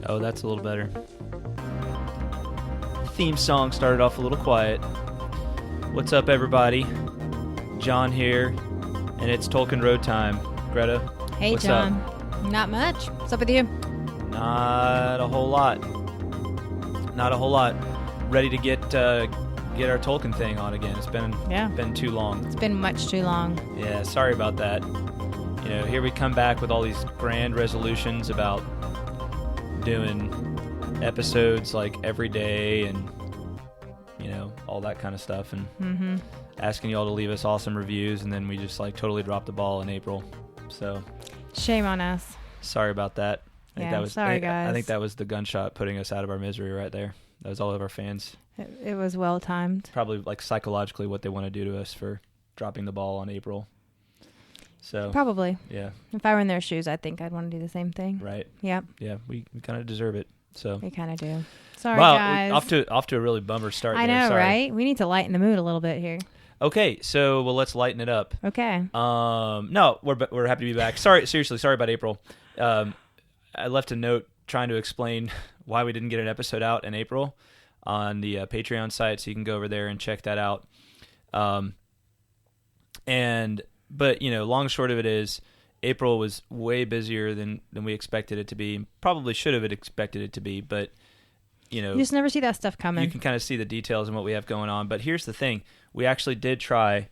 Oh, that's a little better. Theme song started off a little quiet. What's up, everybody? John here, and it's Tolkien Road Time. Greta, hey, what's John. up? Not much. What's up with you? Not a whole lot. Not a whole lot. Ready to get our Tolkien thing on again. It's been too long. It's been much too long. Yeah, sorry about that. You know, here we come back with all these grand resolutions about doing episodes like every day and, you know, all that kind of stuff, and asking y'all to leave us awesome reviews, and then we just like totally dropped the ball in April. So shame on us. Sorry about that. Sorry, guys. I think that was the gunshot putting us out of our misery right there. That was all of our fans. It was well timed. Probably like psychologically what they want to do to us for dropping the ball on April. So probably. Yeah. If I were in their shoes, I think I'd want to do the same thing. Right. Yep. Yeah, we kind of deserve it. So we kind of do. Sorry, guys. guys. Off to a really bummer start. I know, right? We need to lighten the mood a little bit here. Okay, so let's lighten it up. Okay. No, we're happy to be back. Seriously, sorry about April. I left a note trying to explain why we didn't get an episode out in April on the Patreon site, so you can go over there and check that out. But you know, long and short of it is, April was way busier than we expected it to be. Probably should have expected it to be, but you know, you just never see that stuff coming. You can kind of see the details and what we have going on. But here's the thing: we actually did try.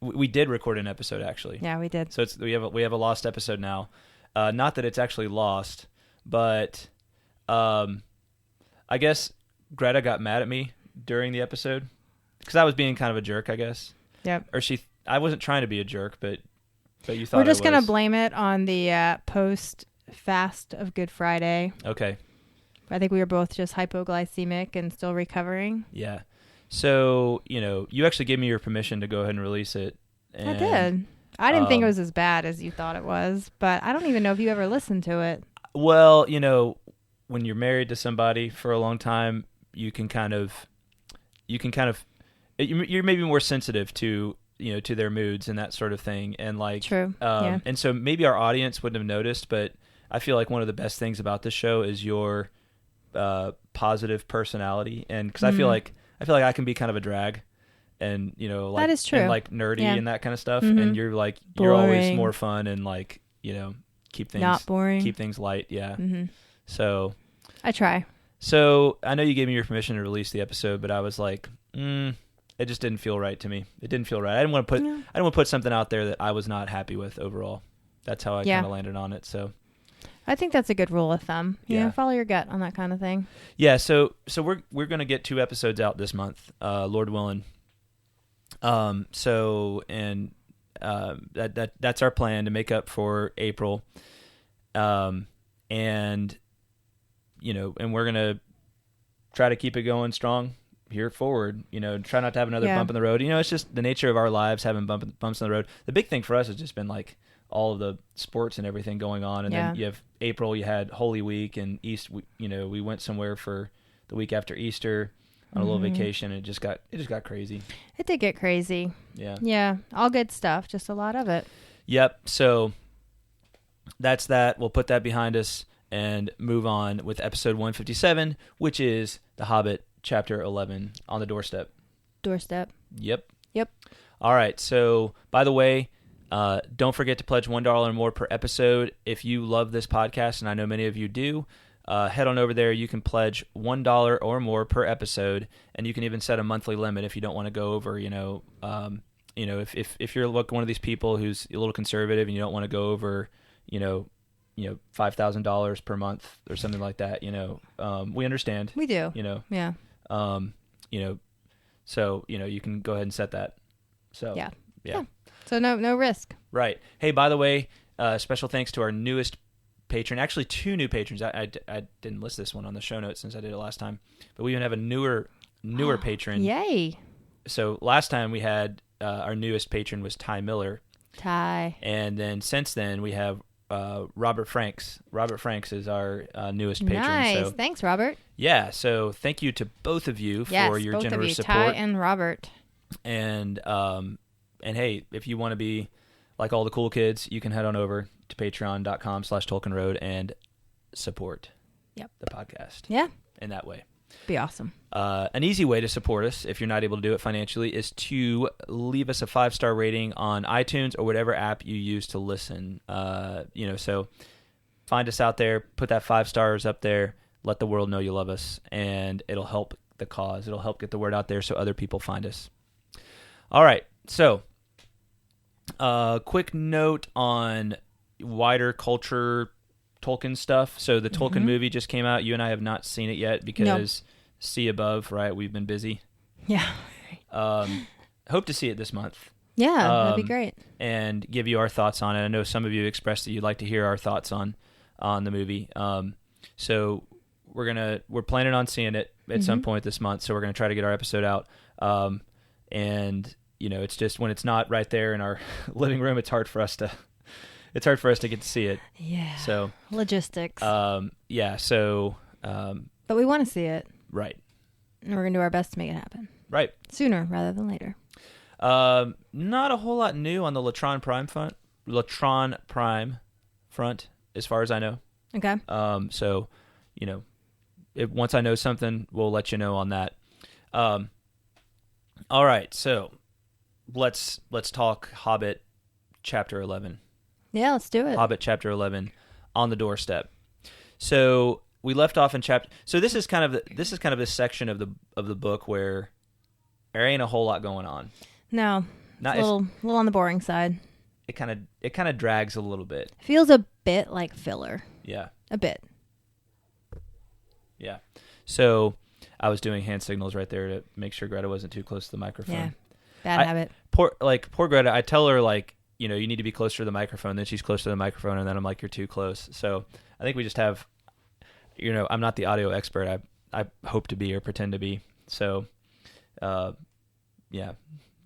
We did record an episode, actually. Yeah, we did. So we have a lost episode now. Not that it's actually lost, but I guess Greta got mad at me during the episode because I was being kind of a jerk, I guess. Yep. Or I wasn't trying to be a jerk, but you thought we're just going to blame it on the post-fast of Good Friday. Okay. I think we were both just hypoglycemic and still recovering. Yeah. So, you know, you actually gave me your permission to go ahead and release it. And, I did. I didn't think it was as bad as you thought it was, but I don't even know if you ever listened to it. Well, you know, when you're married to somebody for a long time, you're maybe more sensitive to, you know, to their moods and that sort of thing. And like, true. Yeah. And so maybe our audience wouldn't have noticed, but I feel like one of the best things about this show is your positive personality. And cause I feel like I can be kind of a drag. And, you know, like, that is true. And like nerdy and that kind of stuff. Mm-hmm. And you're like, boring. You're always more fun and like, you know, keep things not boring, keep things light. Yeah. Mm-hmm. So I try. So I know you gave me your permission to release the episode, but I was like, it just didn't feel right to me. It didn't feel right. I didn't want to put something out there that I was not happy with overall. That's how I kind of landed on it. So I think that's a good rule of thumb. You know, follow your gut on that kind of thing. Yeah. So we're going to get 2 episodes out this month, Lord willing. That's our plan to make up for April. And you know, and we're going to try to keep it going strong here forward, you know, try not to have another bump in the road. You know, it's just the nature of our lives, having bumps in the road. The big thing for us has just been like all of the sports and everything going on. And then you have April, you had Holy Week and you know, we went somewhere for the week after Easter on a little vacation. And it just got crazy. It did get crazy. Yeah. Yeah. All good stuff. Just a lot of it. Yep. So that's that. We'll put that behind us and move on with episode 157, which is The Hobbit, chapter 11, on the doorstep. Doorstep. Yep. Yep. All right. So, by the way, don't forget to pledge $1 or more per episode. If you love this podcast, and I know many of you do, head on over there. You can pledge $1 or more per episode, and you can even set a monthly limit if you don't want to go over, if you're one of these people who's a little conservative and you don't want to go over, $5,000 per month or something like that, we understand. We do. Yeah. So, you can go ahead and set that. So, yeah. So no risk. Right. Hey, by the way, special thanks to our newest patron. Actually, 2 new patrons. I didn't list this one on the show notes since I did it last time, but we even have a newer patron. Yay. So last time we had our newest patron was Ty Miller. Ty. And then since then we have Robert Franks. Robert Franks is our newest patron. Nice. So, thanks, Robert. Yeah. So thank you to both of you for your generous support. Ty and Robert. And hey, if you want to be like all the cool kids, you can head on over to patreon.com/TolkienRoad and support. the podcast. Yeah. In that way. Be awesome. An easy way to support us, if you're not able to do it financially, is to leave us a 5-star rating on iTunes or whatever app you use to listen. So find us out there, put that 5 stars up there, let the world know you love us, and it'll help the cause. It'll help get the word out there so other people find us. All right, so quick note on wider culture Tolkien stuff. So the Tolkien movie just came out. You and I have not seen it yet because see above, right? We've been busy. Yeah. Hope to see it this month. Yeah, that'd be great. And give you our thoughts on it. I know some of you expressed that you'd like to hear our thoughts on the movie. So we're planning on seeing it at some point this month. So we're gonna try to get our episode out. And it's just when it's not right there in our living room, it's hard for us to get to see it. Yeah. So logistics. Yeah. So. But we want to see it. Right. And we're gonna do our best to make it happen. Right. Sooner rather than later. Not a whole lot new on the Latron Prime front, as far as I know. Okay. So, once I know something, we'll let you know on that. All right. So let's talk Hobbit chapter 11. Yeah, let's do it. Hobbit chapter 11 on the doorstep. So we left off in chapter. So this is kind of this section of the book where there ain't a whole lot going on. No, it's a little on the boring side. It kind of drags a little bit. Feels a bit like filler. Yeah. A bit. Yeah. So I was doing hand signals right there to make sure Greta wasn't too close to the microphone. Yeah. Bad habit. Poor Greta. I tell her you need to be closer to the microphone. Then she's close to the microphone, and then I'm like, you're too close. So I think we just have, I'm not the audio expert. I hope to be or pretend to be. So, yeah.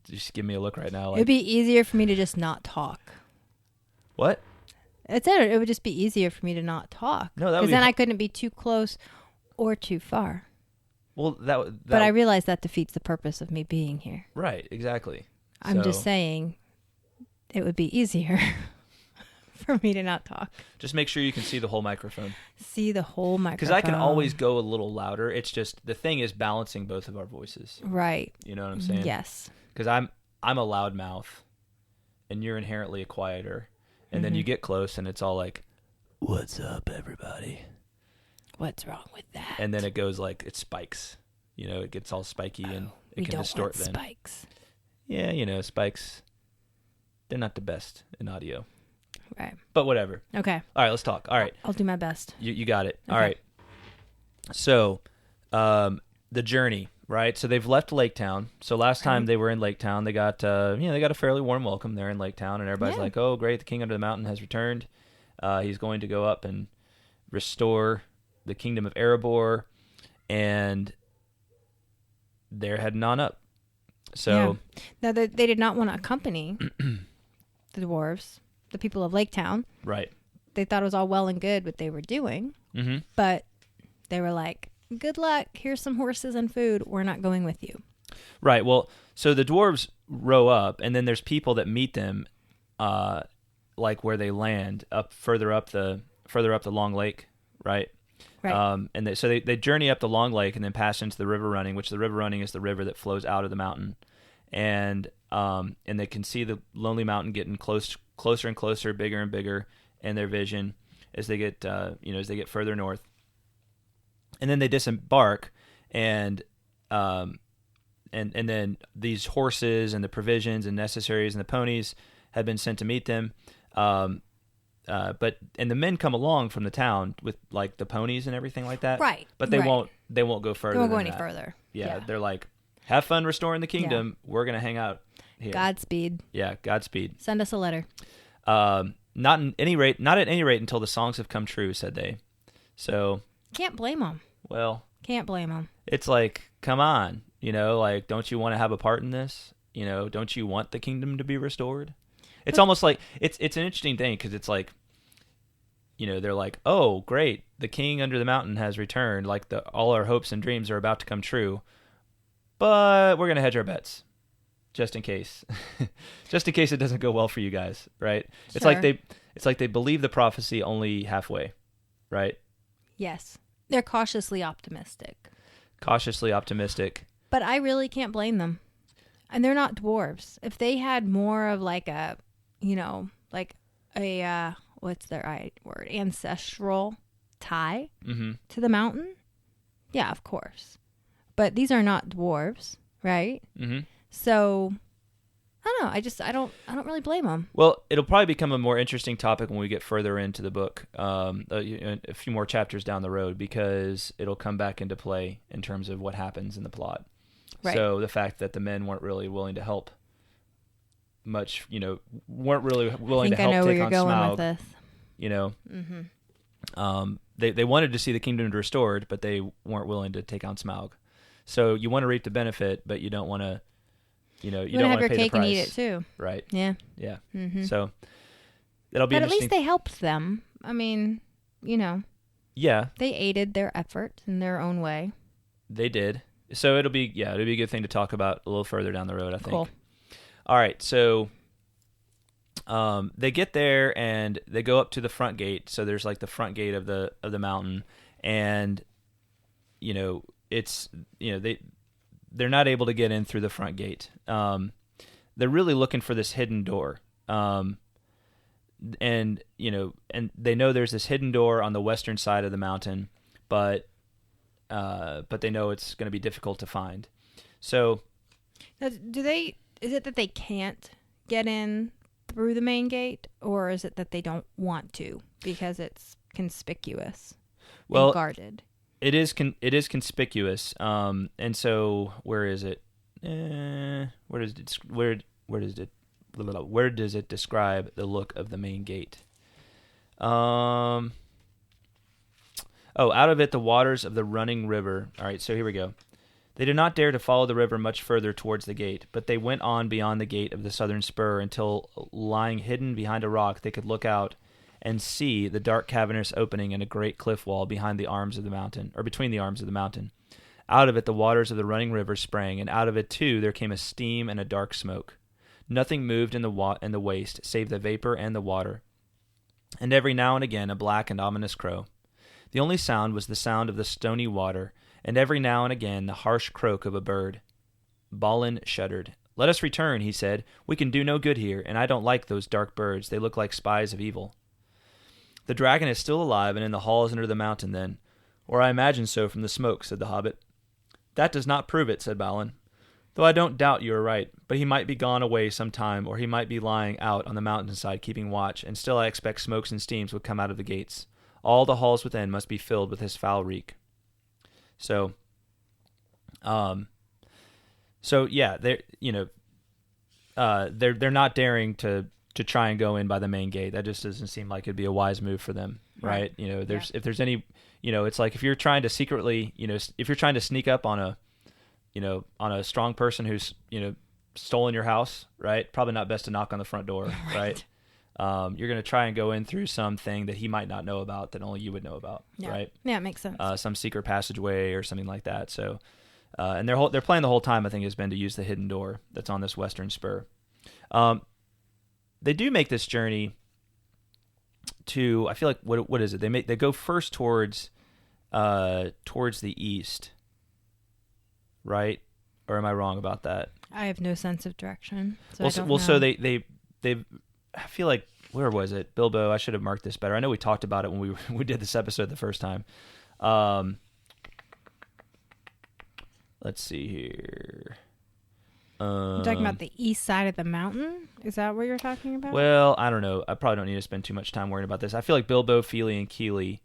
Just give me a look right now. It'd be easier for me to just not talk. What? It would just be easier for me to not talk. No, that would because then I couldn't be too close or too far. Well, but I realize that defeats the purpose of me being here. Right, exactly. I'm just saying it would be easier for me to not talk. Just make sure you can see the whole microphone. See the whole microphone. Because I can always go a little louder. It's just the thing is balancing both of our voices. Right. You know what I'm saying? Yes. Because I'm a loud mouth, and you're inherently a quieter. And then you get close, and it's all like, "What's up, everybody? What's wrong with that?" And then it goes it spikes. It gets all spiky, and it can distort. We don't want spikes. Yeah, spikes. They're not the best in audio. Right. But whatever. Okay. All right, let's talk. All right. I'll do my best. You got it. Okay. All right. So, the journey. Right, so they've left Lake Town. So last time they were in Lake Town, they got they got a fairly warm welcome there in Lake Town, and everybody's like, "Oh, great! The King under the Mountain has returned. He's going to go up and restore the kingdom of Erebor," and they're heading on up. So now they did not want to accompany the dwarves, the people of Lake Town. Right. They thought it was all well and good what they were doing, but they were like, "Good luck. Here's some horses and food. We're not going with you." Right. Well, so the dwarves row up, and then there's people that meet them, where they land further up the Long Lake, right? Right. And so they journey up the Long Lake and then pass into the River Running, which the River Running is the river that flows out of the mountain, and they can see the Lonely Mountain getting closer and closer, bigger and bigger in their vision as they get further north. And then they disembark, and then these horses and the provisions and necessaries and the ponies have been sent to meet them. But the men come along from the town with the ponies and everything like that. Right. But they won't go further. They won't go than any that. further. Yeah, they're like, have fun restoring the kingdom. Yeah. We're gonna hang out here. Godspeed. Yeah, Godspeed. Send us a letter. Not at any rate until the songs have come true, said they. So can't blame them. Well, can't blame them. It's like, come on, don't you want to have a part in this? Don't you want the kingdom to be restored? It's almost like it's an interesting thing because it's like, they're like, oh, great, the king under the mountain has returned. All our hopes and dreams are about to come true, but we're gonna hedge our bets, just in case, it doesn't go well for you guys, right? Sure. It's like they believe the prophecy only halfway, right? Yes. They're cautiously optimistic. Cautiously optimistic. But I really can't blame them. And they're not dwarves. If they had more of like a, what's the right word? Ancestral tie to the mountain. Yeah, of course. But these are not dwarves, right? Mm-hmm. So I don't know. I don't really blame them. Well, it'll probably become a more interesting topic when we get further into the book, a few more chapters down the road, because it'll come back into play in terms of what happens in the plot. Right. So the fact that the men weren't really willing to help much, weren't really willing to help take on Smaug. With this. They wanted to see the kingdom restored, but they weren't willing to take on Smaug. So you want to reap the benefit, but you don't want to, you don't want to pay the price. Have your cake and eat it too. Right. Yeah. Yeah. Mm-hmm. So that'll be. But at least they helped them. I mean, Yeah. They aided their effort in their own way. They did. So it'll be a good thing to talk about a little further down the road, I think. Cool. All right. So they get there and they go up to the front gate. So there's like the front gate of the mountain, and they're not able to get in through the front gate. They're really looking for this hidden door. And they know there's this hidden door on the western side of the mountain, but they know it's going to be difficult to find. So, is it that they can't get in through the main gate, or is it that they don't want to because it's conspicuous and guarded? It is conspicuous. And so where is it? Where does it describe the look of the main gate? Out of it, the waters of the running river. All right, so here we go. They did not dare to follow the river much further towards the gate, but they went on beyond the gate of the southern spur until, lying hidden behind a rock, they could look out and see the dark cavernous opening in a great cliff wall behind the arms of the mountain, or between the arms of the mountain. Out of it, the waters of the running river sprang, and out of it, too, there came a steam and a dark smoke. Nothing moved in the waste, save the vapor and the water, and every now and again a black and ominous crow. The only sound was the sound of the stony water, and every now and again the harsh croak of a bird. Balin shuddered. "Let us return," he said. "We can do no good here, and I don't like those dark birds. They look like spies of evil." "The dragon is still alive and in the halls under the mountain, then. Or I imagine so from the smoke," said the hobbit. "That does not prove it," said Balin. "Though I don't doubt you are right, but he might be gone away some time, or he might be lying out on the mountainside keeping watch, and still I expect smokes and steams would come out of the gates. All the halls within must be filled with his foul reek." So yeah, they're not daring to try and go in by the main gate. That just doesn't seem like it'd be a wise move for them, right? If there's any, it's like if you're trying to secretly, if you're trying to sneak up on a strong person who's, stolen your house, right? Probably not best to knock on the front door, right? You're going to try and go in through something that he might not know about that only you would know about, right? Yeah, it makes sense. Some secret passageway or something like that. So, and their plan the whole time, I think, has been to use the hidden door that's on this western spur. They do make this journey to, I feel like, what is it? They go first towards the east, right? Or am I wrong about that? I have no sense of direction, so I don't know. So they I feel like, where was it? Bilbo, I should have marked this better. I know we talked about it when we did this episode the first time. Let's see here. You're talking about the east side of the mountain? Is that what you're talking about? Well, I don't know. I probably don't need to spend too much time worrying about this. I feel like Bilbo, Fili, and Kili.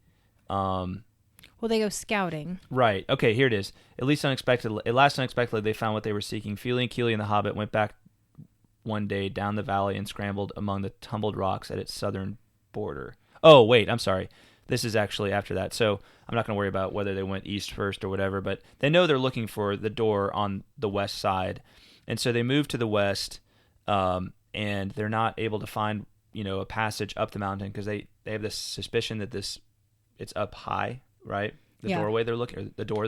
Well, they go scouting. Right. Okay, here it is. At last unexpectedly, they found what they were seeking. Fili and Kili and the Hobbit went back one day down the valley and scrambled among the tumbled rocks at its southern border. Oh, wait, I'm sorry. This is actually after that. So I'm not going to worry about whether they went east first or whatever, but they know they're looking for the door on the west side. And so they move to the west, and they're not able to find, a passage up the mountain because they have this suspicion that it's up high, right? The door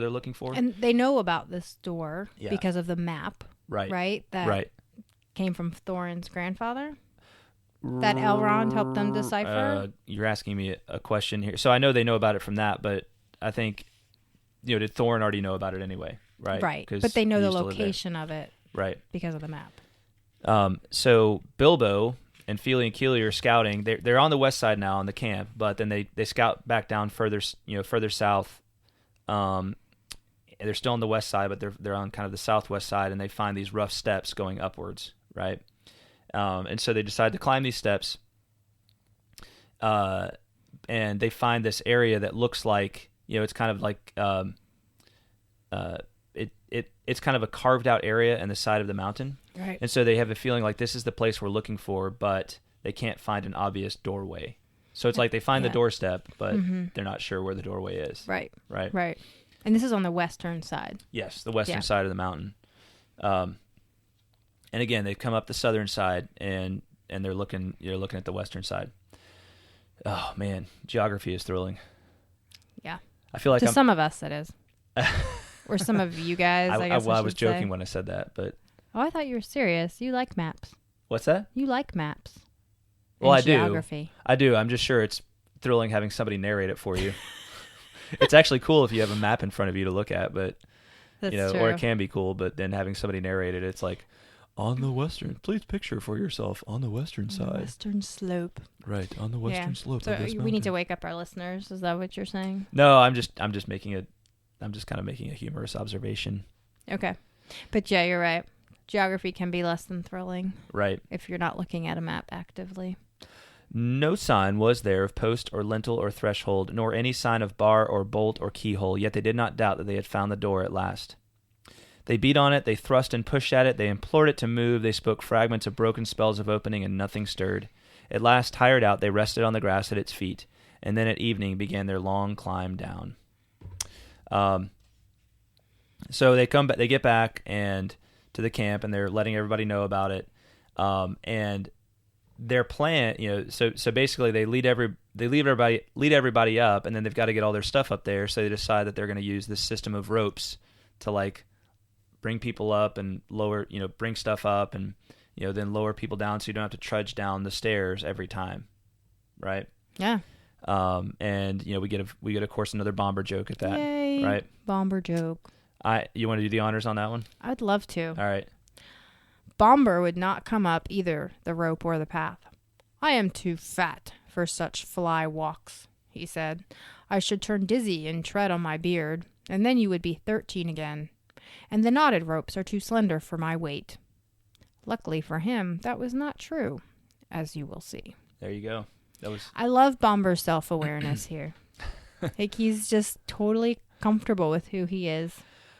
they're looking for. And they know about this door because of the map, right? That came from Thorin's grandfather that Elrond helped them decipher. You're asking me a question here. So I know they know about it from that, but I think, did Thorin already know about it anyway, right? Right, but they know the location of it, right, because of the map. So Bilbo and Fili and Kili are scouting. They're on the west side now in the camp, but then they scout back down further south. They're still on the west side, but they're on kind of the southwest side, and they find these rough steps going upwards, right? And so they decide to climb these steps, and they find this area that looks like, it's kind of like it's kind of a carved out area in the side of the mountain. Right. And so they have a feeling like this is the place we're looking for, but they can't find an obvious doorway. So it's like they find the doorstep, but they're not sure where the doorway is. Right. Right. Right. And this is on the western side. Yes, the western side of the mountain. And again, they come up the southern side, and you're looking at the western side. Oh man, geography is thrilling. Yeah. I feel like some of us, that is. Or some of you guys, I guess. I was joking when I said that, but. Oh, I thought you were serious. You like maps. What's that? You like maps. Well, I geography. do. I do. I'm just sure it's thrilling having somebody narrate it for you. It's actually cool if you have a map in front of you to look at, but That's true. or it can be cool, but then having somebody narrate it, it's like on the western. Please picture for yourself on the western side. Western slope. Right, on the western slope so of this mountain. We need to wake up our listeners. Is that what you're saying? No, I'm just kind of making a humorous observation. Okay. But yeah, you're right. Geography can be less than thrilling. Right. If you're not looking at a map actively. No sign was there of post or lintel or threshold, nor any sign of bar or bolt or keyhole, yet they did not doubt that they had found the door at last. They beat on it, they thrust and pushed at it, they implored it to move, they spoke fragments of broken spells of opening, and nothing stirred. At last, tired out, they rested on the grass at its feet, and then at evening began their long climb down. So they get back and to the camp, and they're letting everybody know about it. And their plan, so basically they lead everybody up, and then they've got to get all their stuff up there. So they decide that they're going to use this system of ropes to like bring people up and lower, bring stuff up and then lower people down, so you don't have to trudge down the stairs every time, right? Yeah. And we get of course another bomber joke at that. Yay, right? Bomber joke. You want to do the honors on that one? I'd love to. All right. Bomber would not come up either the rope or the path. I am too fat for such fly walks, he said. I should turn dizzy and tread on my beard, and then you would be 13 again. And the knotted ropes are too slender for my weight. Luckily for him, that was not true, as you will see. There you go. I love Bomber's self-awareness here. Like, he's just totally comfortable with who he is.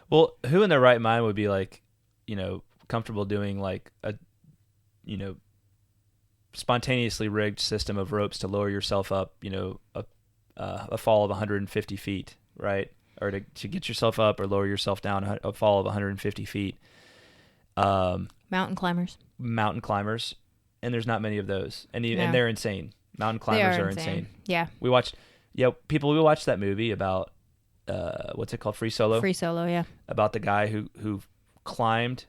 Well, who in their right mind would be like, comfortable doing like a, spontaneously rigged system of ropes to lower yourself up, a fall of 150 feet, right? Or to get yourself up or lower yourself down a fall of 150 feet. Mountain climbers. And there's not many of those. And they're insane. Mountain climbers are insane. Yeah. We watched that movie about, what's it called? Free Solo? Free Solo, yeah. About the guy who climbed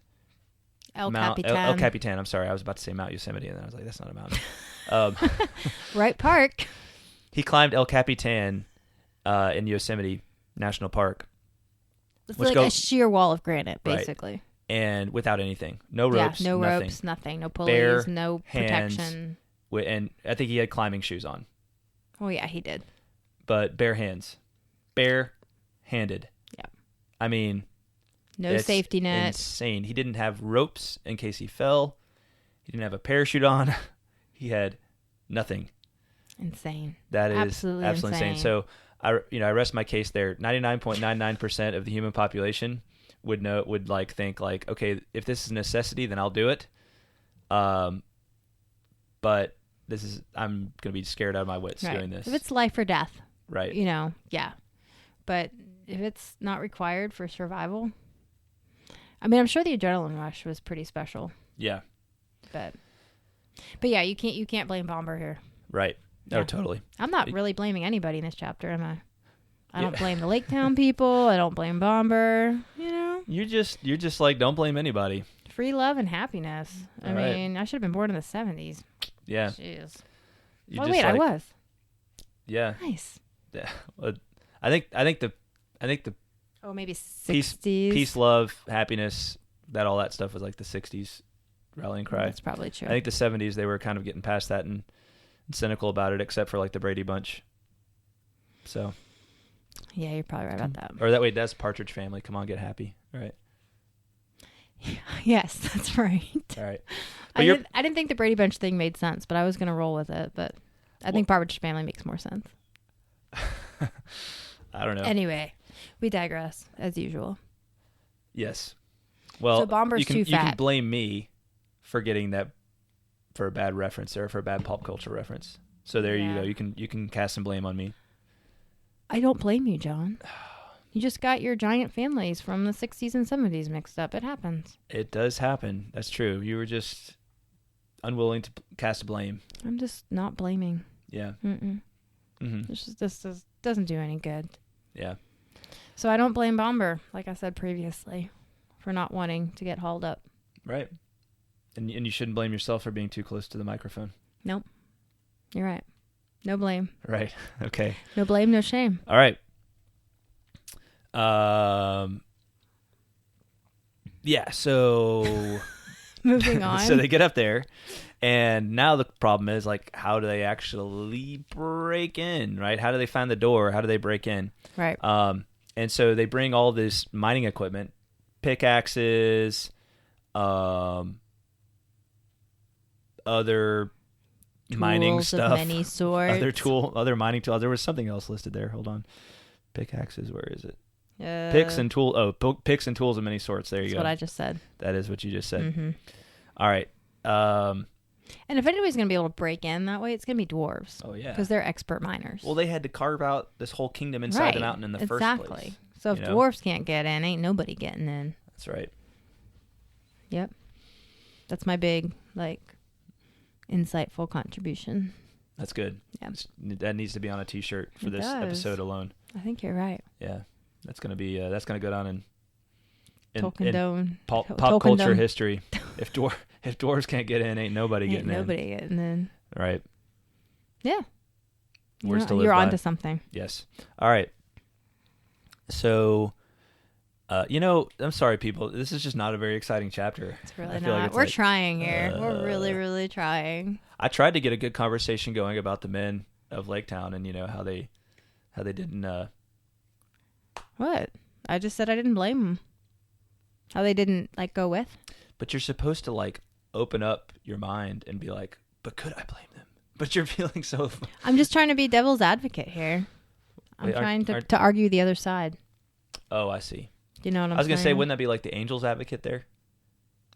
El Capitan. El Capitan. I'm sorry. I was about to say Mount Yosemite, and then I was like, that's not a mountain. Right park. He climbed El Capitan in Yosemite National Park. It's like a sheer wall of granite, basically. Right. And without anything. No ropes. Yeah, nothing. Ropes, nothing. No pulleys, no hands, protection. And I think he had climbing shoes on. Oh, yeah, he did. But bare hands. Bare-handed. Yeah. I mean... No safety net. Insane. He didn't have ropes in case he fell. He didn't have a parachute on. He had nothing. Insane. That is absolutely insane. So I rest my case there. 99.99% of the human population would think okay, if this is a necessity, then I'll do it. But I'm gonna be scared out of my wits doing this. If it's life or death, right? Yeah. But if it's not required for survival. I mean, I'm sure the adrenaline rush was pretty special. Yeah. But yeah, you can't blame Bomber here. Right. Yeah. Oh, totally. I'm not really blaming anybody in this chapter, am I? I don't blame the Lake Town people. I don't blame Bomber. You're just like, don't blame anybody. Free love and happiness. I mean, I should have been born in the 70s. Yeah. Jeez. I was. Yeah. Nice. Yeah. I think the maybe 60s. peace, love, happiness, all that stuff was like the 60s rallying cry. That's probably true. I think the 70s they were kind of getting past that and cynical about it, except for like the Brady Bunch. So. Yeah, you're probably right about that. Or that way, that's Partridge Family. Come on, get happy. All right. Yes, that's right. All right. I didn't think the Brady Bunch thing made sense, but I was going to roll with it. But I think Partridge Family makes more sense. I don't know. Anyway, we digress as usual. Yes. Well, so Bomber's too fat. You can blame me for getting that for a bad reference or for a bad pop culture reference. So there you go. You can cast some blame on me. I don't blame you, John. You just got your giant families from the 60s and 70s mixed up. It happens. It does happen. That's true. You were just unwilling to cast blame. I'm just not blaming. Yeah. This doesn't do any good. Yeah. So I don't blame Bomber, like I said previously, for not wanting to get hauled up. Right. And you shouldn't blame yourself for being too close to the microphone. Nope. You're right. No blame. Right. Okay. No blame, no shame. All right. Yeah, so moving on. So they get up there, and now the problem is, like, how do they actually break in, right? How do they find the door? How do they break in? Right. And so they bring all this mining equipment, pickaxes, other mining tools stuff, of many sorts. other mining tools. There was something else listed there. Hold on, pickaxes. Where is it? Picks and tools. Oh, picks and tools of many sorts. There you go. That's what I just said. That is what you just said. Mm-hmm. All right. And if anybody's going to be able to break in that way, it's going to be dwarves. Oh yeah, because they're expert miners. Well, they had to carve out this whole kingdom inside the mountain in the first place. Exactly. So if dwarves can't get in, ain't nobody getting in. That's right. Yep. That's my big, insightful contribution. That's good. Yeah. That needs to be on a T-shirt for this episode alone. I think you're right. Yeah, that's gonna be go down in Tolkien pop culture history. If dwarves can't get in, ain't nobody getting in. Nobody getting in. Right. Yeah. You're onto something. Yes. All right. So, I'm sorry, people. This is just not a very exciting chapter. It's really not. We're trying here. We're really, really trying. I tried to get a good conversation going about the men of Lake Town and, how they didn't. What? I just said I didn't blame them. How they didn't, go with. But you're supposed to, open up your mind and be like, but could I blame them? But you're feeling so... I'm just trying to be devil's advocate here. I'm trying to argue the other side. Oh, I see. You know what I'm saying? I was going to say, wouldn't that be like the angel's advocate there?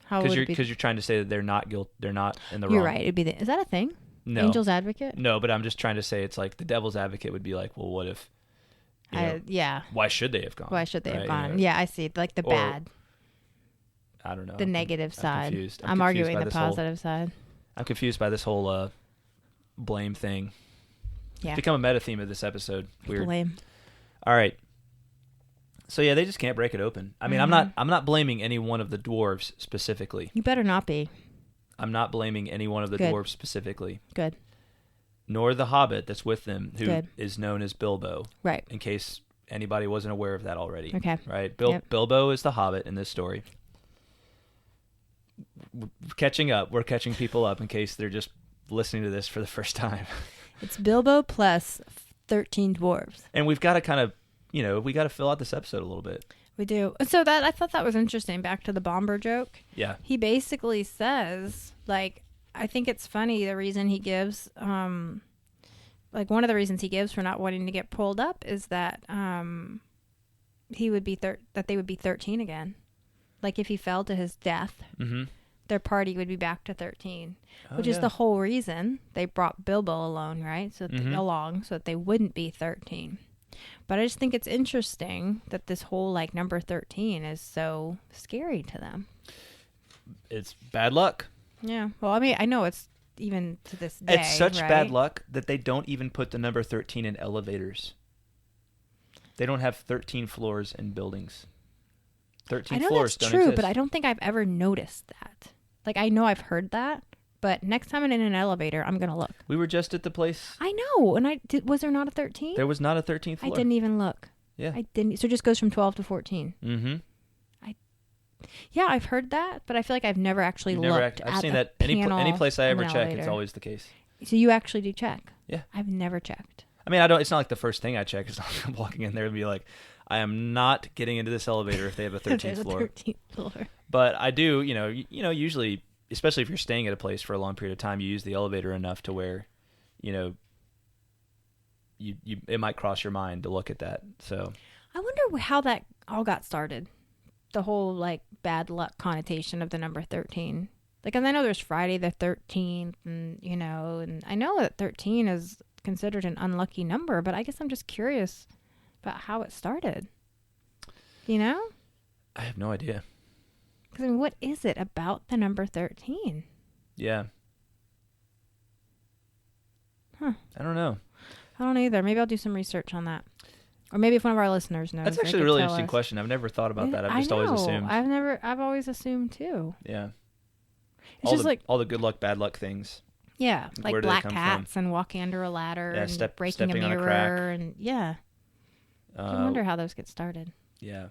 How would it be? Because you're trying to say that they're not in the wrong. You're right. It'd be is that a thing? No. Angel's advocate? No, but I'm just trying to say it's like the devil's advocate would be like, well, what if... yeah. Why should they have gone? Why should they have gone? Yeah, I see. Like the bad. I don't know. The negative side. Confused. I'm arguing the positive side. I'm confused by this whole blame thing. Yeah. It's become a meta theme of this episode. Weird. Blame. All right. So yeah, they just can't break it open. I mean, I'm not blaming any one of the dwarves specifically. You better not be. I'm not blaming any one of the dwarves specifically. Good. Nor the Hobbit that's with them, who is known as Bilbo. Right. In case anybody wasn't aware of that already. Okay. Right. Bilbo is the Hobbit in this story. We're catching up. We're catching people up in case they're just listening to this for the first time. It's Bilbo plus 13 dwarves. And we've got to kind of, we got to fill out this episode a little bit. We do. So I thought that was interesting. Back to the bomber joke. Yeah. He basically says, I think it's funny the reason he gives, one of the reasons he gives for not wanting to get pulled up is that he would be that they would be 13 again. If he fell to his death, their party would be back to 13, which is the whole reason they brought Bilbo along, right? So so that they wouldn't be 13. But I just think it's interesting that this whole number 13 is so scary to them. It's bad luck. Yeah. Well, I mean, I know it's even to this day. It's such right? bad luck that they don't even put the number 13 in elevators. They don't have 13 floors in buildings. 13 floors don't exist. True, but I don't think I've ever noticed that. I know I've heard that, But next time I'm in an elevator, I'm going to look. We were just at the place. I know. And was there not a 13? There was not a 13th floor. I didn't even look. Yeah. I didn't. So it just goes from 12 to 14. Mm-hmm. Yeah, I've heard that, but I feel like I've never actually looked at I've seen the that any place I ever check, elevator. it's always the case. So you actually do check? Yeah. I've never checked. I mean, I don't. It's not like the first thing I check. It's not like I'm walking in there and be like, I am not getting into this elevator if they have a 13th floor. 13th floor. But I do, usually, especially if you're staying at a place for a long period of time, you use the elevator enough to where, you it might cross your mind to look at that. So I wonder how that all got started. The whole like bad luck connotation of the number 13. Like, and I know there's Friday the 13th, and and I know that 13 is considered an unlucky number, but I guess I'm just curious about how it started. I have no idea. Because what is it about the number 13? Yeah. Huh. I don't know. I don't either. Maybe I'll do some research on that. Or maybe if one of our listeners knows. That's actually a really interesting question. I've never thought about that. I've just always assumed. I've always assumed too. Yeah. It's just like all the good luck, bad luck things. Yeah, like black cats and walking under a ladder and breaking a mirror and I wonder how those get started. Yeah.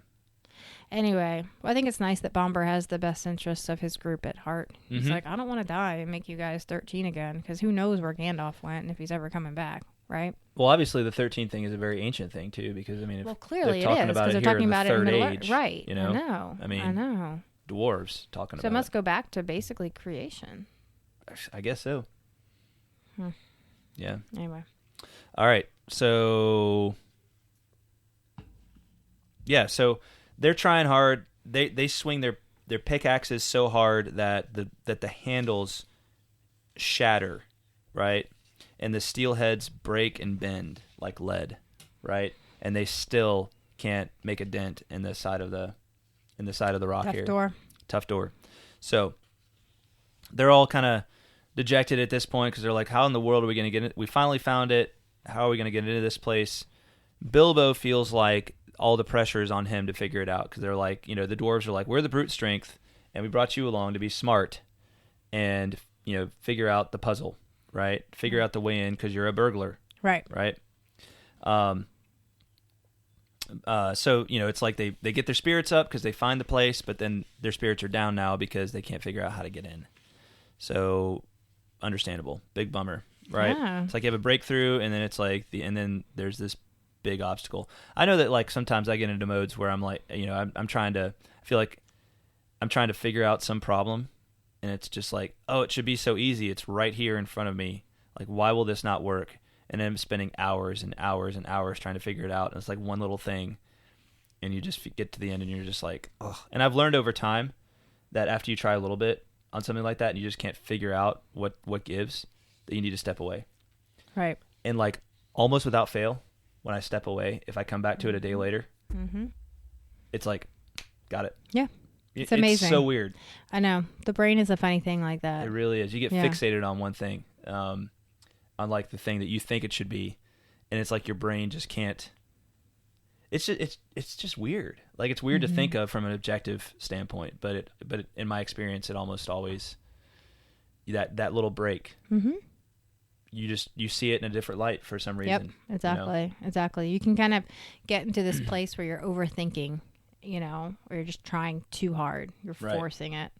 Anyway, I think it's nice that Bomber has the best interests of his group at heart. Mm-hmm. He's like, I don't want to die and make you guys 13 again, because who knows where Gandalf went and if he's ever coming back. Right. Well, obviously the 13 thing is a very ancient thing too, because if clearly they're talking it is, about it they're here talking in about the it in Third Middle Age, right? I know. I know. Dwarves talking about. So it must go back to basically creation. I guess so. Yeah. Anyway. All right. So. Yeah. So they're trying hard. They swing their pickaxes so hard that the handles shatter, right? And the steel heads break and bend like lead, right? And they still can't make a dent in the side of the rock here. Tough door. So they're all kind of dejected at this point because they're like, how in the world are we going to get it? We finally found it. How are we going to get into this place? Bilbo feels like all the pressure is on him to figure it out, because they're like, the dwarves are like, we're the brute strength, and we brought you along to be smart and, figure out the puzzle, right? Figure out the way in because you're a burglar. Right. Right? So, it's like they get their spirits up because they find the place, but then their spirits are down now because they can't figure out how to get in. So, understandable. Big bummer, right? Yeah. It's like you have a breakthrough, and then it's like and then there's this big obstacle. I know that like sometimes I get into modes where I'm like, I'm trying to figure out some problem, and it's just like, oh, it should be so easy. It's right here in front of me. Like, why will this not work? And then I'm spending hours and hours and hours trying to figure it out. And it's like one little thing, and you just get to the end and you're just like, ugh. And I've learned over time that after you try a little bit on something like that and you just can't figure out what gives, that you need to step away. Right. And like almost without fail, when I step away, if I come back to it a day later, it's like, got it. Yeah. It's amazing. It's so weird. I know. The brain is a funny thing like that. It really is. You get fixated on one thing, on like the thing that you think it should be, and it's like your brain just can't. It's just weird. Like, it's weird to think of from an objective standpoint, but in my experience, it almost always that little break. Mm-hmm. You see it in a different light for some reason. Yep, exactly. Exactly. You can kind of get into this place where you're overthinking, or you're just trying too hard. You're forcing it.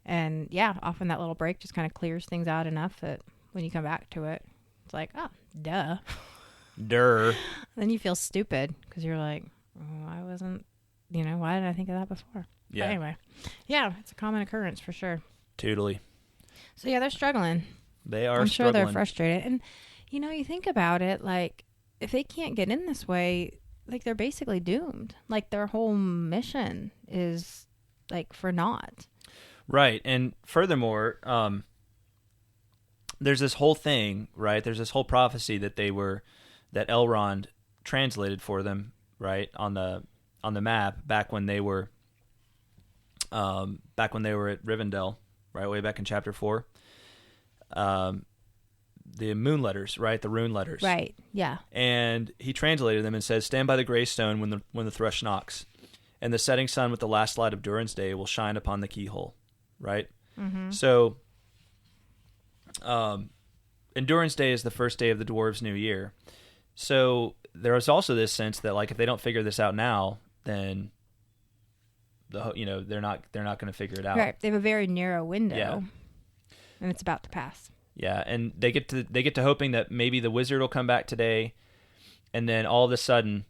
And yeah, often that little break just kind of clears things out enough that when you come back to it, it's like, oh, duh. Then you feel stupid because you're like, oh, I wasn't, why didn't I think of that before? Yeah. But anyway, yeah, it's a common occurrence for sure. Totally. So yeah, they're struggling. They are I'm sure struggling. they're frustrated. And, you think about it, like, if they can't get in this way, like, they're basically doomed. Like, their whole mission is, like, for naught. Right. And furthermore, there's this whole thing, right? There's this whole prophecy that Elrond translated for them, right, on the map back when they were at Rivendell, right, way back in chapter 4. The moon letters, right? The rune letters. Right. Yeah. And he translated them and says, "Stand by the greystone when the thrush knocks, and the setting sun with the last light of Durin's day will shine upon the keyhole." Right? Mm-hmm. So Endurance Day is the first day of the dwarves' new year. So there is also this sense that like if they don't figure this out now, then they're not going to figure it out. Right. They have a very narrow window. Yeah. And it's about to pass. Yeah, and they get to hoping that maybe the wizard will come back today, and then all of a sudden,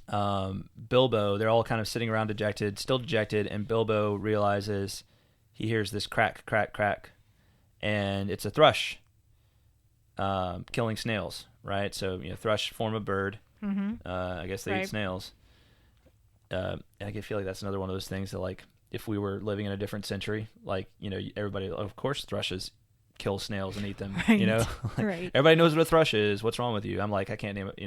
Bilbo, they're all kind of sitting around still dejected, and Bilbo realizes he hears this crack, crack, crack, and it's a thrush killing snails, right? So, thrush form a bird. Mm-hmm. I guess they eat snails. I feel like that's another one of those things that, like, if we were living in a different century, like, everybody, of course, thrushes kill snails and eat them, right. Right. Everybody knows what a thrush is. What's wrong with you? I'm like, I can't name it.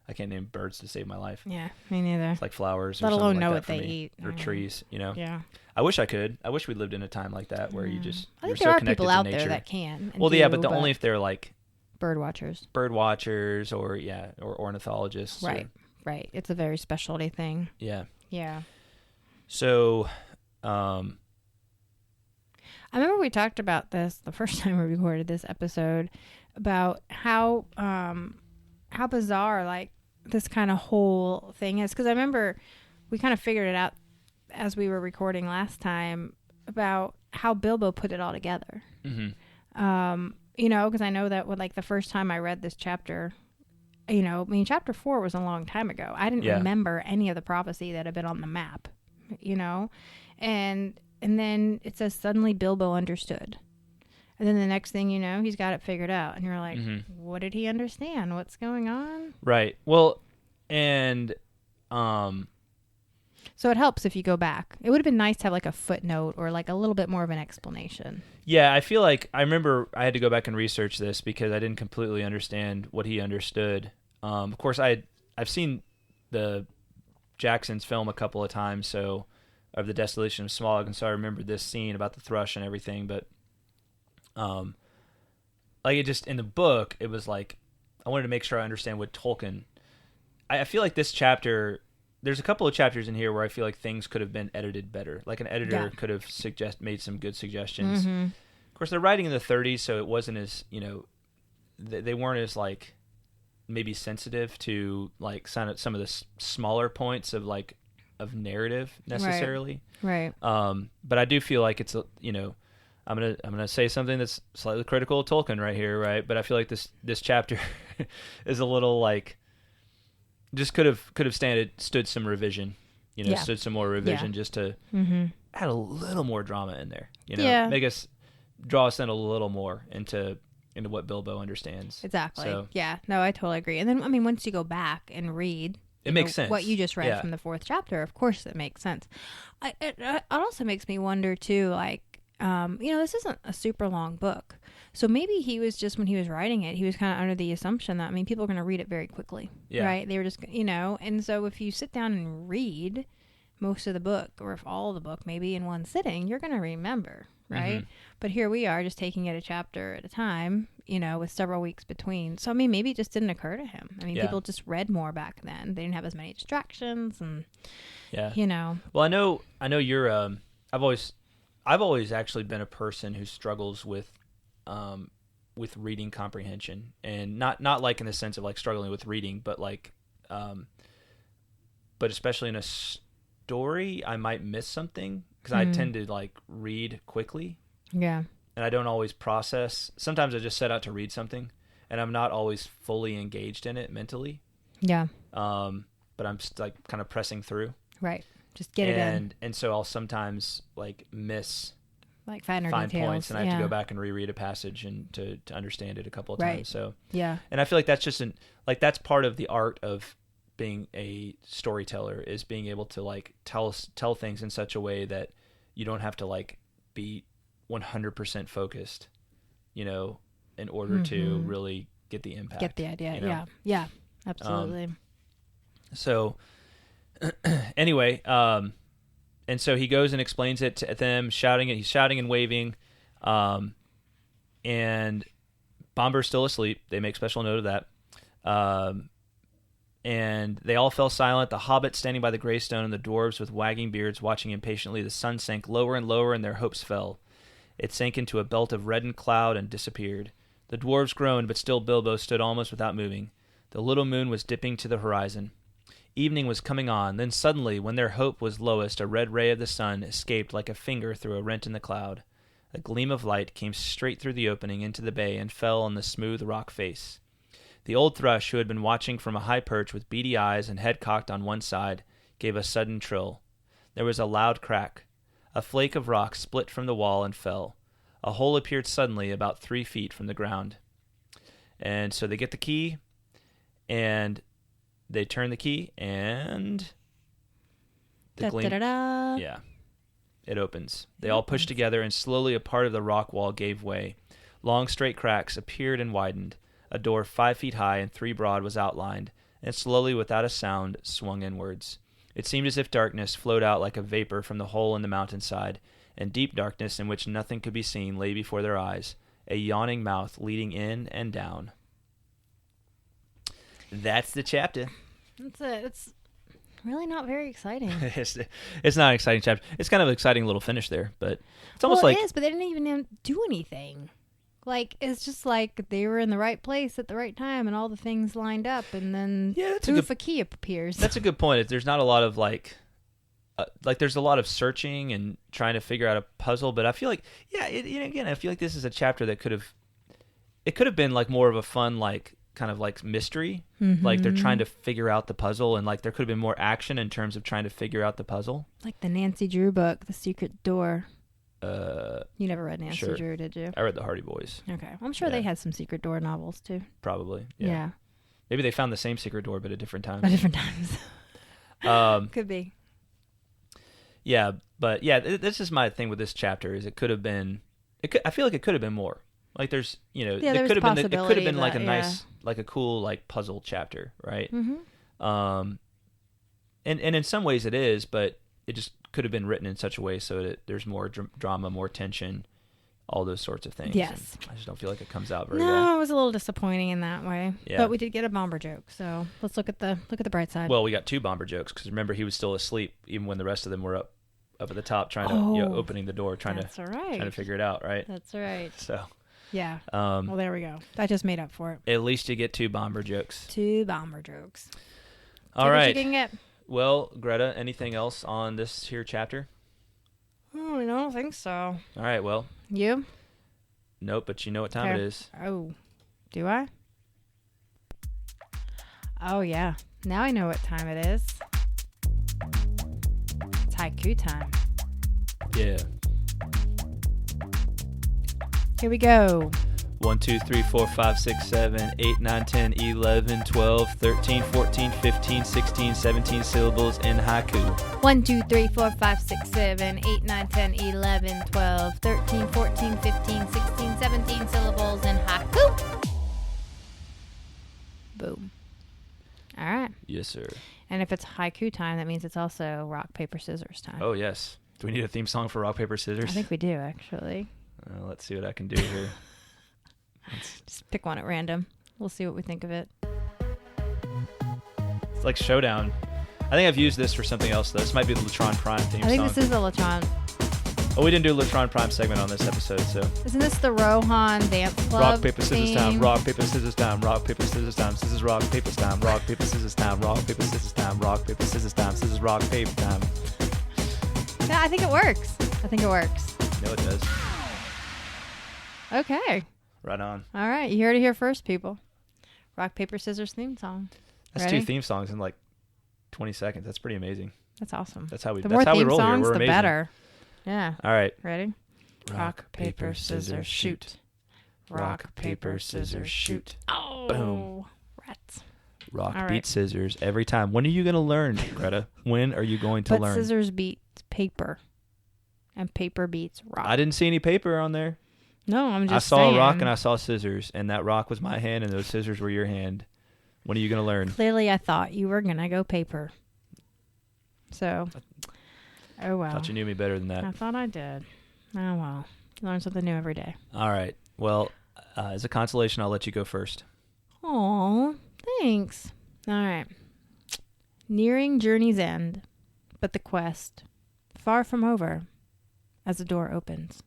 I can't name birds to save my life. Yeah, me neither. It's like flowers. Let or alone like know that what for they me. eat. Or trees, Yeah. I wish I could. I wish we lived in a time like that where you just, I think you're there so are connected people to out nature. there that can. Well, yeah, but only if they're like bird watchers or ornithologists. Right. Right. It's a very specialty thing. Yeah. Yeah. So, I remember we talked about this the first time we recorded this episode about how bizarre like this kind of whole thing is, because I remember we kind of figured it out as we were recording last time about how Bilbo put it all together. Mm-hmm. Because I know that when like the first time I read this chapter, chapter 4 was a long time ago. I didn't remember any of the prophecy that had been on the map, and then it says suddenly Bilbo understood. And then the next thing you know, he's got it figured out. And you're like, What did he understand? What's going on? Right. Well, and so it helps if you go back. It would have been nice to have like a footnote or like a little bit more of an explanation. Yeah, I feel like I remember I had to go back and research this because I didn't completely understand what he understood. Of course, I've seen the Jackson's film a couple of times, of the Desolation of Smaug, and so I remember this scene about the thrush and everything, but like it just in the book, it was like I wanted to make sure I understand what Tolkien. I feel like this chapter, there's a couple of chapters in here where I feel like things could have been edited better. Like an editor could have made some good suggestions. Mm-hmm. Of course, they're writing in the 30s, so it wasn't as they weren't as like maybe sensitive to like some of the smaller points of narrative necessarily. Right. But I do feel like it's I'm gonna say something that's slightly critical of Tolkien right here, right? But I feel like this chapter is a little like just could have stood some revision, stood some more revision just to add a little more drama in there, make us draw us in a little more into what Bilbo understands. Exactly. So, yeah. No, I totally agree. And then once you go back and read. It makes sense. What you just read from the 4th chapter, of course it makes sense. It also makes me wonder, too, like, this isn't a super long book. So maybe he was just, when he was writing it, he was kind of under the assumption that, people are going to read it very quickly. Yeah. Right? They were just, and so if you sit down and read most of the book, or if all of the book, maybe in one sitting, you're going to remember, right? Mm-hmm. But here we are just taking it a chapter at a time, with several weeks between. So, maybe it just didn't occur to him. People just read more back then. They didn't have as many distractions and, Well, I know you're, I've always actually been a person who struggles with reading comprehension, and not like in the sense of like struggling with reading, but like, but especially in a story, I might miss something because I tend to like read quickly. Yeah. And I don't always process. Sometimes I just set out to read something and I'm not always fully engaged in it mentally. Yeah. But I'm just like kind of pressing through. Right. Just get it in. And so I'll sometimes like miss like fine points, and I have to go back and reread a passage and to understand it a couple of times. So yeah. And I feel like that's just that's part of the art of being a storyteller, is being able to like tell things in such a way that you don't have to like be 100% focused, in order to really get the impact. Get the idea. Yeah. Yeah. Absolutely. So anyway, and so he goes and explains it to them, shouting it. He's shouting and waving, and Bomber's still asleep. They make special note of that. And they all fell silent, the hobbits standing by the gravestone and the dwarves with wagging beards watching impatiently. The sun sank lower and lower and their hopes fell. It sank into a belt of reddened cloud and disappeared. The dwarves groaned, but still Bilbo stood almost without moving. The little moon was dipping to the horizon. Evening was coming on. Then suddenly, when their hope was lowest, a red ray of the sun escaped like a finger through a rent in the cloud. A gleam of light came straight through the opening into the bay and fell on the smooth rock face. The old thrush, who had been watching from a high perch with beady eyes and head cocked on one side, gave a sudden trill. There was a loud crack. A flake of rock split from the wall and fell. A hole appeared suddenly about 3 feet from the ground. And so they get the key, and they turn the key, and the gleam... Da-da-da-da. Yeah. It opens. They all push together, and slowly a part of the rock wall gave way. Long, straight cracks appeared and widened. A door 5 feet high and 3 broad was outlined, and slowly, without a sound, swung inwards. It seemed as if darkness flowed out like a vapor from the hole in the mountainside, and deep darkness in which nothing could be seen lay before their eyes, a yawning mouth leading in and down. That's the chapter. It's really not very exciting. It's not an exciting chapter. It's kind of an exciting little finish there, but it's almost like... it is, but they didn't even do anything. Like, it's just like they were in the right place at the right time and all the things lined up, and then poof, a key appears. That's a good point. There's not a lot of like there's a lot of searching and trying to figure out a puzzle, but I feel like, again, I feel like this is a chapter that could have been like more of a fun, like kind of like mystery. Mm-hmm. Like they're trying to figure out the puzzle, and like there could have been more action in terms of trying to figure out the puzzle. Like the Nancy Drew book, The Secret Door. You never read Nancy sure. Drew, did you? I read the Hardy Boys. Okay. Well, I'm sure they had some Secret Door novels, too. Probably, yeah. Maybe they found the same secret door, but at different times. At different times. Could be. Yeah, but this is my thing with this chapter, is it could have been... I feel like it could have been more. Like there's, it could have been like a nice, like a cool, like puzzle chapter, right? Mm-hmm. And in some ways it is, but it just could have been written in such a way so that there's more drama, more tension, all those sorts of things. Yes. And I just don't feel like it comes out very well. well. No, it was a little disappointing in that way. Yeah. But we did get a Bomber joke, so let's look at the bright side. Well, we got 2 Bomber jokes, because remember, he was still asleep even when the rest of them were up at the top trying to, opening the door, trying to figure it out, right? That's right. So... Yeah. Well, there we go. That just made up for it. At least you get 2 Bomber jokes. 2 Bomber jokes. All right. What you can get. Well, Greta, anything else on this here chapter? Oh, I don't think so. All right, well. You? Nope, but you know what time it is. Oh, do I? Oh, yeah. Now I know what time it is. It's haiku time. Yeah. Here we go. 1, 2, 3, 4, 5, 6, 7, 8, 9, 10, 11, 12, 13, 14, 15, 16, 17 syllables in haiku. 1, 2, 3, 4, 5, 6, 7, 8, 9, 10, 11, 12, 13, 14, 15, 16, 17 syllables in haiku. Boom. All right. Yes, sir. And if it's haiku time, that means it's also rock, paper, scissors time. Oh, yes. Do we need a theme song for rock, paper, scissors? I think we do, actually. Let's see what I can do here. Just pick one at random. We'll see what we think of it. It's like Showdown. I think I've used this for something else, though. This might be the Latron Prime theme song. I think this is the Latron. Oh, we didn't do Latron Prime segment on this episode, so... Isn't this the Rohan Dance Club Rock, paper, scissors theme? time. Rock, paper, scissors time. Rock, paper, scissors time. Scissors, rock, paper time. Rock, paper, scissors time. Rock, paper, scissors time. Rock, paper, scissors time. Scissors, rock, paper time. Yeah, I think it works. No, it does. Okay. Right on. All right. You heard it here first, people. Rock, paper, scissors theme song. That's Ready? 2 theme songs in like 20 seconds. That's pretty amazing. That's awesome. That's how we roll here. The more theme songs, the better. Yeah. All right. Ready? Rock, paper, scissors, shoot. Rock, paper, scissors, shoot. Oh. Boom. Rats. Rock, beat scissors every time. When are you going to learn, Greta? When are you going to learn? But scissors beats paper. And paper beats rock. I didn't see any paper on there. No, I'm just saying. I saw a rock and I saw scissors, and that rock was my hand and those scissors were your hand. When are you going to learn? Clearly, I thought you were going to go paper. So, oh well. I thought you knew me better than that. I thought I did. Oh well. You learn something new every day. All right. Well, as a consolation, I'll let you go first. Aw, thanks. All right. Nearing journey's end, but the quest far from over as the door opens.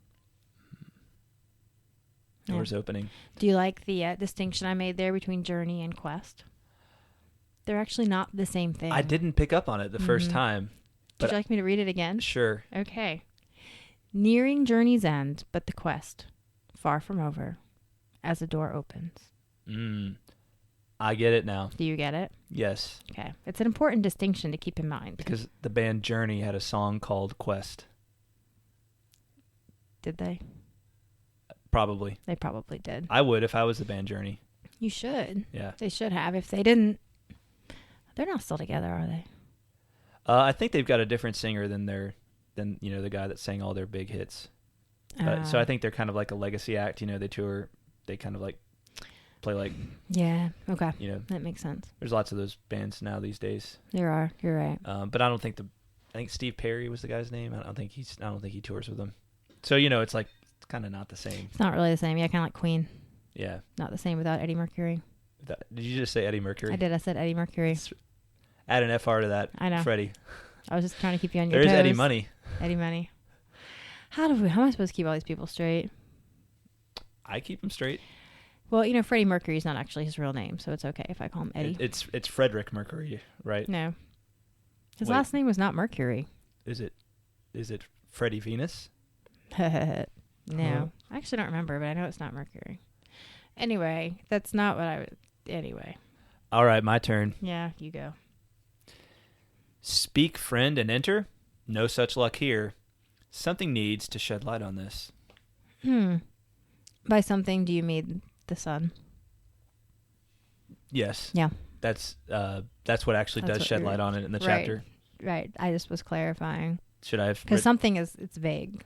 Doors opening. Do you like the distinction I made there between journey and quest? They're actually not the same thing. I didn't pick up on it the first time. Would you like me to read it again? Sure. Okay. Nearing journey's end, but the quest far from over, as the door opens. I get it now. Do you get it? Yes. Okay. It's an important distinction to keep in mind. Because the band Journey had a song called Quest. Did they? Probably. They probably did. I would if I was the band Journey. You should. Yeah. They should have. If they didn't, they're not still together, are they? I think they've got a different singer than the guy that sang all their big hits. So I think they're kind of like a legacy act. They tour. They kind of like play like. Yeah. Okay. That makes sense. There's lots of those bands now these days. There are. You're right. But I don't think I think Steve Perry was the guy's name. I don't think he tours with them. So it's like it's kind of not the same. It's not really the same. Yeah, kind of like Queen. Yeah. Not the same without Eddie Mercury. Did you just say Eddie Mercury? I did. I said Eddie Mercury. Add an FR to that. I know. Freddie. I was just trying to keep you on your toes. There's Eddie Money. Eddie Money. How am I supposed to keep all these people straight? I keep them straight. Well, Freddie Mercury is not actually his real name, so it's okay if I call him Eddie. It's Frederick Mercury, right? No. His last name was not Mercury. Is it Freddie Venus? No. I actually don't remember, but I know it's not Mercury. Anyway, that's not what I would... Anyway. All right, my turn. Yeah, you go. Speak, friend, and enter. No such luck here. Something needs to shed light on this. By something, do you mean the sun? Yes. Yeah. That's what actually does shed light on it in the chapter. Right. I just was clarifying. Should I have? Because something it's vague.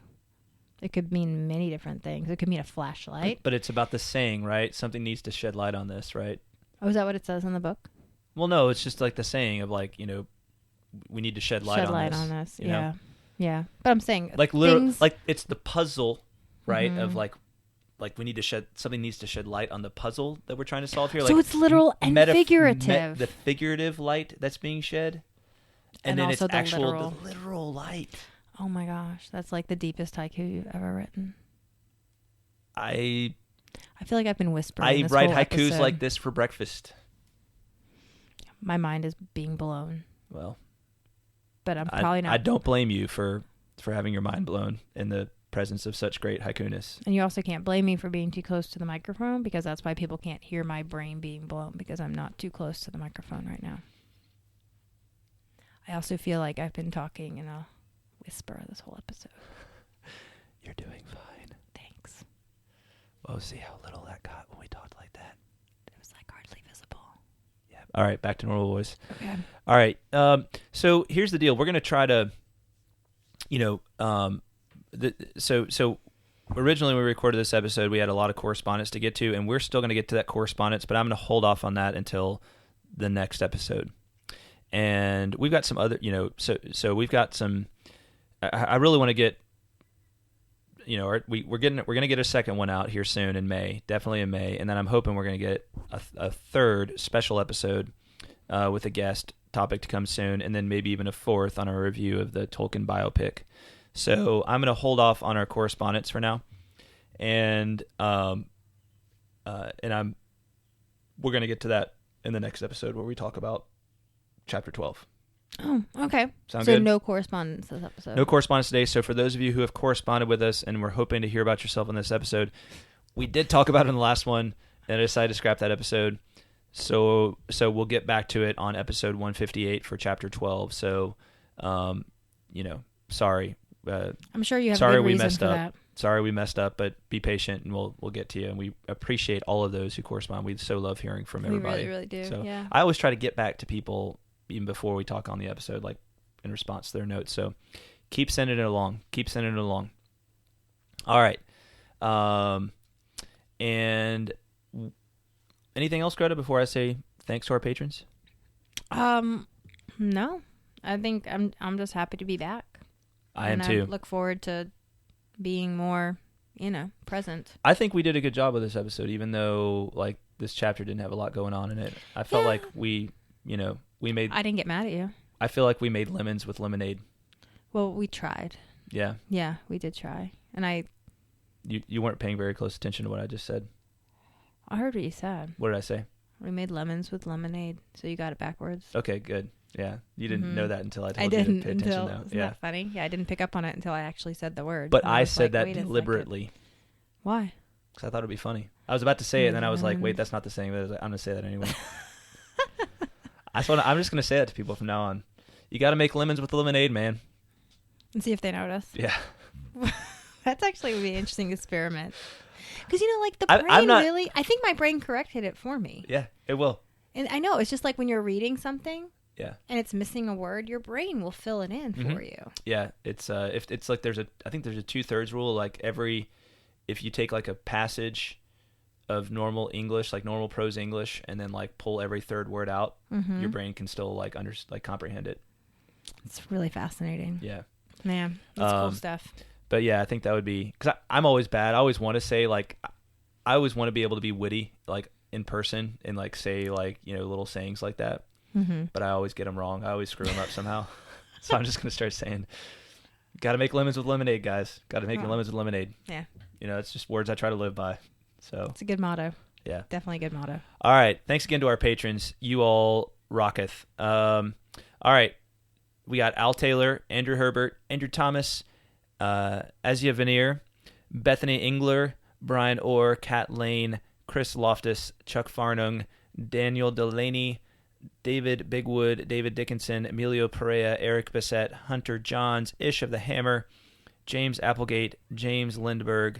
It could mean many different things. It could mean a flashlight. But it's about the saying, right? Something needs to shed light on this, right? Oh, is that what it says in the book? Well, no, it's just like the saying of like, we need to shed light on this. Yeah. Yeah. But I'm saying like literally, like it's the puzzle, right? Of like we need to something needs to shed light on the puzzle that we're trying to solve here. So like it's literal and figurative. The figurative light that's being shed. And then also it's the literal light. Oh my gosh, that's like the deepest haiku you've ever written. I feel like I've been whispering. I this write whole haikus episode. like this for breakfast. My mind is being blown. Well, but I'm probably not. I don't blame you for having your mind blown in the presence of such great haikuness. And you also can't blame me for being too close to the microphone, because that's why people can't hear my brain being blown, because I'm not too close to the microphone right now. I also feel like I've been talking in a whisper this whole episode. You're doing fine. Thanks. Well, see how little that got when we talked like that. It was like hardly visible. Yeah. All right, back to normal voice. Okay. All right. So here's the deal. We're going to try to, so originally when we recorded this episode, we had a lot of correspondence to get to, and we're still going to get to that correspondence, but I'm going to hold off on that until the next episode. And we've got some other, so we've got some. I really want to get, we're going to get a second one out here soon in May, definitely in May, and then I'm hoping we're going to get a third special episode with a guest topic to come soon, and then maybe even a fourth on our review of the Tolkien biopic. So I'm going to hold off on our correspondence for now, and we're going to get to that in the next episode where we talk about Chapter 12. Oh, okay. Sound so good? No correspondence this episode. No correspondence today. So for those of you who have corresponded with us and we're hoping to hear about yourself in this episode, we did talk about it in the last one, and I decided to scrap that episode. So we'll get back to it on episode 158 for Chapter 12. So, sorry. I'm sure you have a good reason for that. Sorry we messed up, but be patient and we'll get to you. And we appreciate all of those who correspond. We so love hearing from everybody. We really, really do. So yeah. I always try to get back to people even before we talk on the episode, like in response to their notes. So keep sending it along. All right. And anything else, Greta, before I say thanks to our patrons? No. I think I'm just happy to be back. I am too. I look forward to being more, present. I think we did a good job with this episode, even though like this chapter didn't have a lot going on in it. I felt like we made. I didn't get mad at you. I feel like we made lemons with lemonade. Well, we tried. Yeah. Yeah, we did try, and I You weren't paying very close attention to what I just said. I heard what you said. What did I say? We made lemons with lemonade, so you got it backwards. Okay, good. Yeah, you didn't know that until I told I you didn't to pay attention until, now. Isn't that funny? Yeah, I didn't pick up on it until I actually said the word. But I said that deliberately. Why? Because I thought it would be funny. I was about to say it, and then I was like, wait, that's not the saying. But I was like, I'm going to say that anyway. I'm just going to say that to people from now on. You got to make lemons with lemonade, man. And see if they notice. Yeah. That's actually would be an interesting experiment. Because, like the brain really, I think my brain corrected it for me. Yeah, it will. And I know, it's just like when you're reading something. Yeah. And it's missing a word, your brain will fill it in for you. Yeah. It's, if it's like I think there's a 2/3 rule, like if you take like a passage of normal English, like normal prose English, and then like pull every third word out, your brain can still like comprehend it. It's really fascinating. Yeah. Man, that's cool stuff. But yeah, I think that would be, because I'm always bad. I always want to say like, I always want to be able to be witty, like in person, and like say like, little sayings like that. But I always get them wrong. I always screw them up somehow. So I'm just going to start saying, got to make lemons with lemonade, guys. Got to make lemons with lemonade. Yeah. It's just words I try to live by. So it's a good motto. Yeah. Definitely a good motto. All right. Thanks again to our patrons. You all rocketh. All right. We got Al Taylor, Andrew Herbert, Andrew Thomas, Azia Veneer, Bethany Engler, Brian Orr, Kat Lane, Chris Loftus, Chuck Farnung, Daniel Delaney, David Bigwood, David Dickinson, Emilio Perea, Eric Bissett, Hunter Johns, Ish of the Hammer, James Applegate, James Lindberg,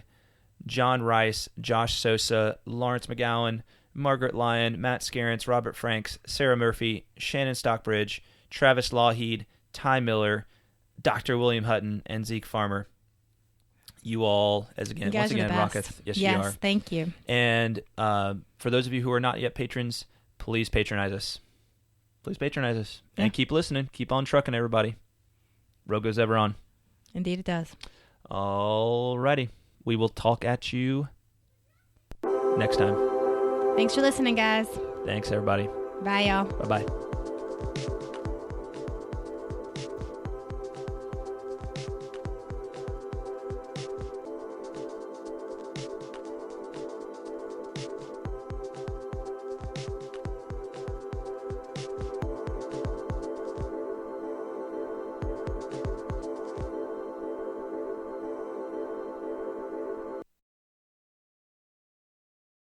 John Rice, Josh Sosa, Lawrence McGowan, Margaret Lyon, Matt Scarrance, Robert Franks, Sarah Murphy, Shannon Stockbridge, Travis Lawheed, Ty Miller, Dr. William Hutton, and Zeke Farmer. You all, once again, rocketh. Yes, you are. Yes, thank you. And for those of you who are not yet patrons, please patronize us. Please patronize us. Yeah. And keep listening. Keep on trucking, everybody. Road goes ever on. Indeed it does. All righty. We will talk at you next time. Thanks for listening, guys. Thanks, everybody. Bye, y'all. Bye-bye.